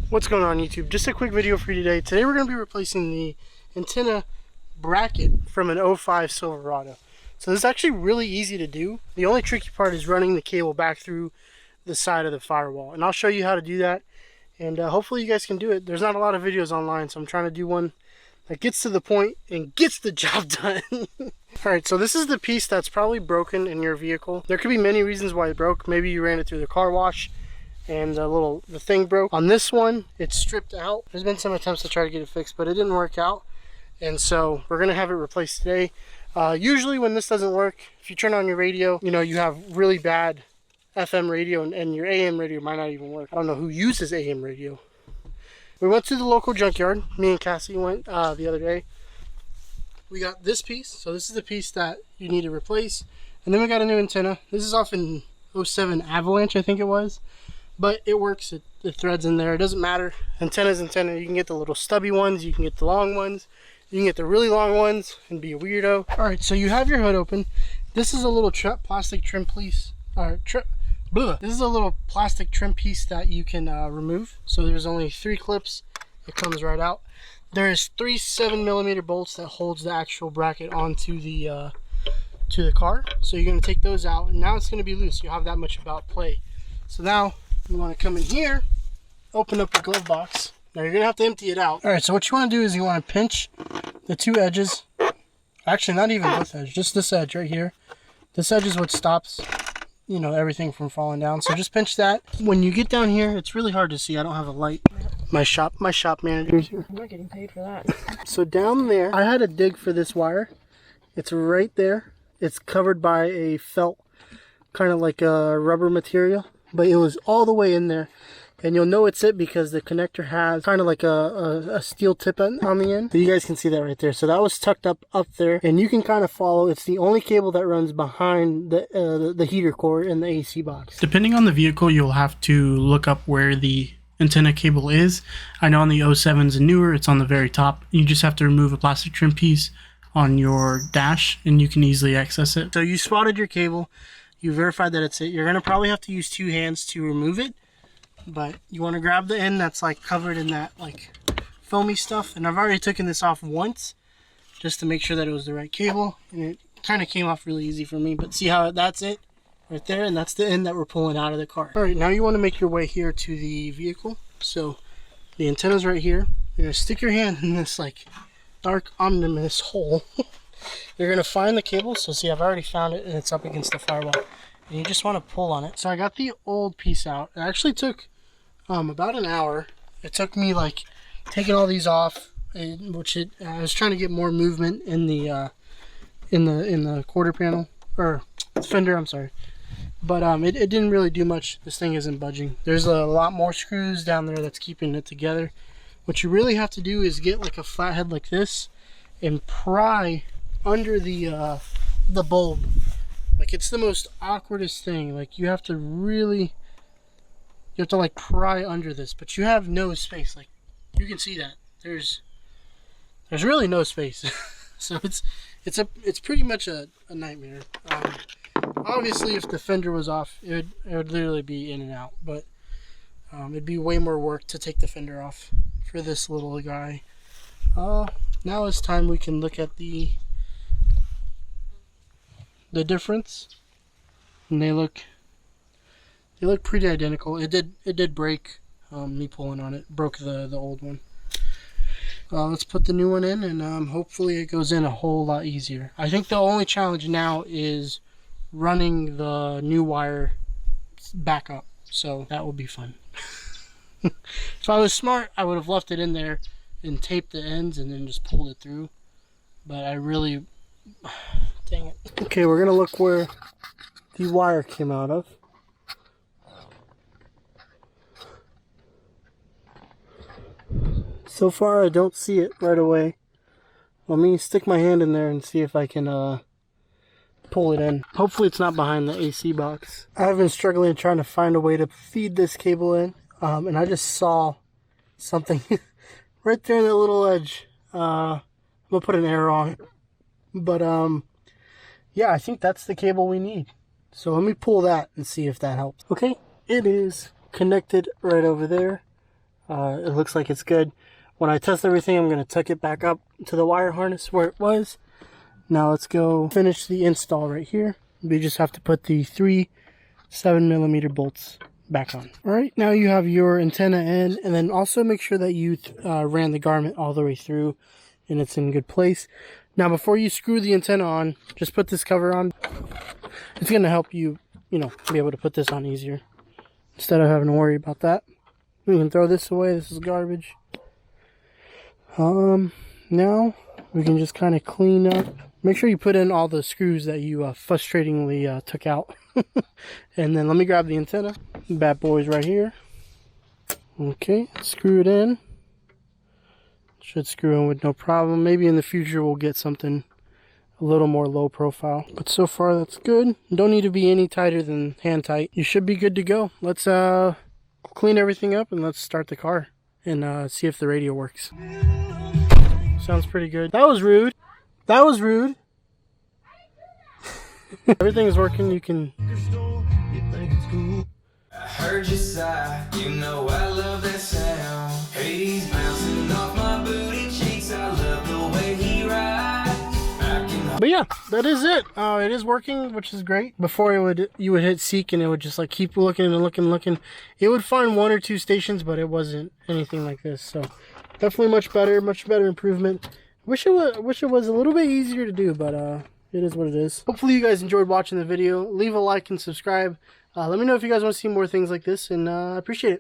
What's going on YouTube? Just a quick video for you today. Today we're going to be replacing the antenna bracket from an 05 Silverado. So this is actually really easy to do. The only tricky part is running the cable back through the side of the firewall. And I'll show you how to do that. And hopefully you guys can do it. There's not a lot of videos online, so I'm trying to do one that gets to the point and gets the job done. Alright, so this is the piece that's probably broken in your vehicle. There could be many reasons why it broke. Maybe you ran it through the car wash and the thing broke. On this one, it's stripped out. There's been some attempts to try to get it fixed, but it didn't work out. And so we're gonna have it replaced today. Usually when this doesn't work, if you turn on your radio, you know, you have really bad FM radio and your AM radio might not even work. I don't know who uses AM radio. We went to the local junkyard. Me and Cassie went the other day. We got this piece. So this is the piece that you need to replace. And then we got a new antenna. This is off in 07 Avalanche, I think it was. But it works, it threads in there, it doesn't matter. Antenna's antenna, you can get the little stubby ones, you can get the long ones, you can get the really long ones and be a weirdo. Alright, so you have your hood open. This is a little plastic trim piece, this is a little plastic trim piece that you can remove. So there's only 3 clips, it comes right out. There's 3 7mm bolts that holds the actual bracket onto the to the car. So you're going to take those out, and now it's going to be loose. You'll have that much about play. So now you want to come in here, open up your glove box. Now you're going to have to empty it out. Alright, so what you want to do is you want to pinch the 2 edges. Actually, not even both edges, just this edge right here. This edge is what stops, you know, everything from falling down. So just pinch that. When you get down here, it's really hard to see. I don't have a light. My shop manager's here. I'm not getting paid for that. So down there, I had to dig for this wire. It's right there. It's covered by a felt, kind of like a rubber material. But it was all the way in there, and you'll know it's it because the connector has kind of like a steel tip on the end. So you guys can see that right there. So that was tucked up there, and you can kind of follow. It's the only cable that runs behind the heater cord in the AC box. Depending on the vehicle, you'll have to look up where the antenna cable is. I know on the 07s and newer, it's on the very top. You just have to remove a plastic trim piece on your dash, and you can easily access it. So you spotted your cable. You verified that it's it. You're going to probably have to use 2 hands to remove it, but you want to grab the end that's like covered in that like foamy stuff. And I've already taken this off once just to make sure that it was the right cable, and it kind of came off really easy for me. But see how that's it right there, and that's the end that we're pulling out of the car. All right, now you want to make your way here to the vehicle. So the antenna's right here. You're going to stick your hand in this like dark ominous hole. You're going to find the cable. So see, I've already found it, and it's up against the firewall. And you just want to pull on it. So I got the old piece out. It actually took about an hour. It took me like taking all these off, I was trying to get more movement in the quarter panel, or fender, I'm sorry. But it didn't really do much. This thing isn't budging. There's a lot more screws down there that's keeping it together. What you really have to do is get like a flathead like this and pry under the bulb. Like, it's the most awkwardest thing. Like, you have to like pry under this, but you have no space. Like, you can see that there's really no space. So it's pretty much a nightmare. Obviously if the fender was off, it would literally be in and out, but it'd be way more work to take the fender off for this little guy. Now it's time we can look at the difference, and they look pretty identical. It did break. Me pulling on it broke the old one. Let's put the new one in, and hopefully it goes in a whole lot easier. I think the only challenge now is running the new wire back up, so that will be fun. If I was smart, I would have left it in there and taped the ends and then just pulled it through, but I really dang it. Okay, we're gonna look where the wire came out of. So far I don't see it right away. Let me stick my hand in there and see if I can pull it in. Hopefully it's not behind the AC box. I've been struggling trying to find a way to feed this cable in, and I just saw something right there in that little edge. I'm gonna put an arrow on it, but yeah, I think that's the cable we need. So let me pull that and see if that helps. Okay, it is connected right over there. It looks like it's good. When I test everything, I'm going to tuck it back up to the wire harness where it was. Now let's go finish the install right here. We just have to put the 3 7mm bolts back on. Alright, now you have your antenna in, and then also make sure that you ran the garment all the way through and it's in good place. Now before you screw the antenna on, just put this cover on. It's going to help you, be able to put this on easier instead of having to worry about that. We can throw this away. This is garbage. Now we can just kind of clean up. Make sure you put in all the screws that you frustratingly took out. And then let me grab the antenna. Bad boys right here. Okay, screw it in. Should screw in with no problem. Maybe in the future we'll get something a little more low profile. But so far that's good. Don't need to be any tighter than hand tight. You should be good to go. Let's clean everything up and let's start the car and see if the radio works. Sounds pretty good. That was rude. That was rude. Everything is working. You can. I heard you sigh. You know I love that sound. He's bouncing off my booty cheeks. I love the way he rides. But yeah, that is it. It is working, which is great. Before you would hit seek and it would just like keep looking and looking. It would find 1 or 2 stations, but it wasn't anything like this. So definitely much better improvement. Wish it was a little bit easier to do, but it is what it is. Hopefully you guys enjoyed watching the video. Leave a like and subscribe. Let me know if you guys want to see more things like this, and I appreciate it.